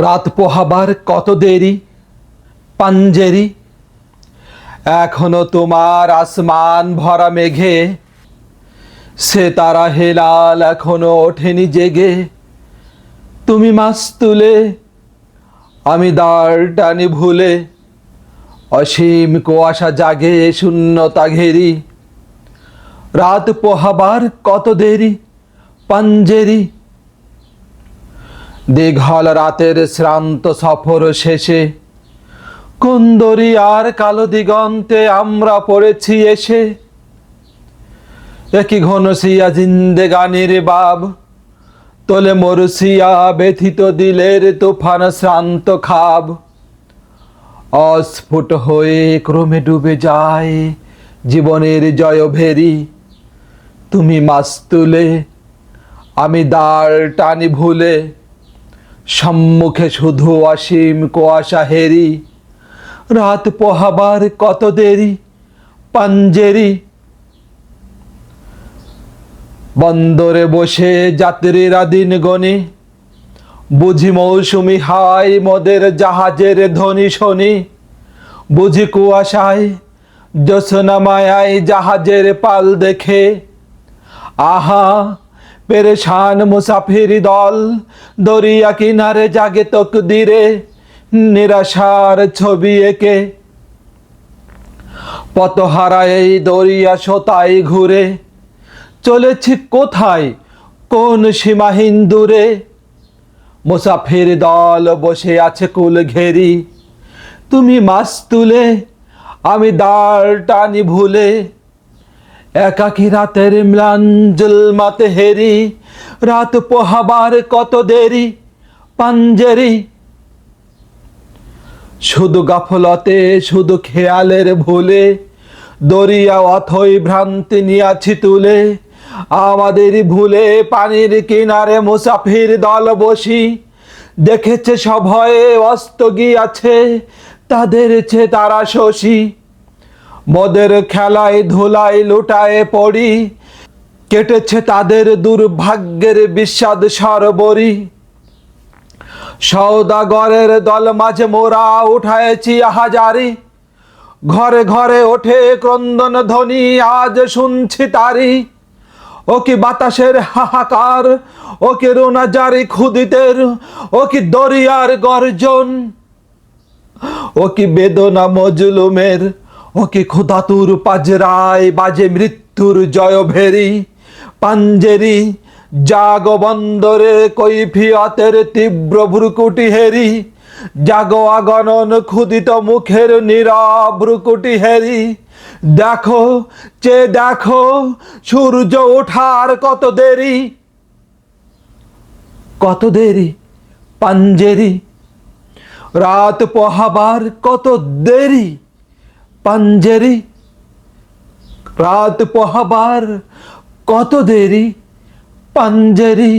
রাত পোহাবার কত দেরি পাঞ্জেরি, এখনো তোমার আসমান ভরা মেঘে সে তারা হেলাল এখনো ওঠেনি জেগে। তুমি মাছ তুলে আমি দাঁড় টানি ভুলে, অসীম কুয়াশা জাগে শূন্যতা ঘেরি। রাত পোহাবার কত দেরি পাঞ্জেরি, দীঘল রাতের শ্রান্ত সফর শেষে কোন দরিয়ার কালো দিগন্তে আমরা পড়েছি এসে। একই ঘনশিয়া জিন্দেগানির বাব তোলে মরুসিয়া ব্যথিত দিলের তুফান শ্রান্ত খাব। অস্ফুট হয়ে ক্রমে ডুবে যায় জীবনের জয় ভেরি। তুমি মাছ তুলে আমি দাঁড় টানি ভুলে, সম্মুখে শুধু অসীম কুয়াশা হেরি। রাত পোহাবার কত দেরি পাঞ্জেরি, বন্দরে বসে যাত্রীরা দিন গণি, বুঝি মৌসুমি হাই মোদের জাহাজের ধ্বনি শনি। বুঝি কুয়াশায় জ্যোৎস্না মায়ায় জাহাজের পাল দেখে, আহা পেরেশান মুসাফির দল দরিয়া কিনারে জাগে তকদিরে নিরাশার ছবি এঁকে। পথহারা এই দরিয়া সোতায় ঘুরে চলেছি কোথায় কোন সীমাহীন দূরে। মুসাফির দল বসে আছে কুল ঘেরি, তুমি মাছ তুলে আমি দাঁড় টানি ভুলে। একাকী রাতের ম্লান জুলমাতে হেরি, রাত পোহাবার কত দেরি পাঞ্জেরি। শুধু গাফলতে শুধু খেয়ালের ভুলে দরিয়া অথই ভ্রান্তি নিয়াছি তুলে। আমাদের ভুলে পানির কিনারে মুসাফির দল বসি, দেখেছে সভয়ে অস্ত গিয়াছে তাদের চে তারা শশী। মদের খেলায় ধুলায় লুটায়ে পড়ি, কেটেছে তাদের দুর্ভাগ্যের বিষাদ সরবরি। সওদাগরের দল মাঝে মোরা উঠায়েছি হাজারি, ঘরে ঘরে ওঠে ক্রন্দন ধ্বনি আজ শুনছি তারি। ও কি বাতাসের হাহাকার, ও কি রোনাজারি খুদিতের, ও কি দরিয়ার গর্জন, ও কি বেদনা মজলুমের, ও কি ক্ষুধাতুর পাজরায় বাজে মৃত্যুর জয় ভেরি। পাঞ্জেরি জাগ বন্দরে কৈফিয়তের তীব্র ভ্রুকুটি হেরি। জাগো আগনন ক্ষুদিত মুখের নীরব ভ্রুকুটি হেরি। দেখো চে দেখো সূর্য ওঠার কত দেরি, কত দেরি পাঞ্জেরি। রাত পোহাবার কত দেরি পাঞ্জেরি, রাত পোহাবার কত দেরি পাঞ্জেরি।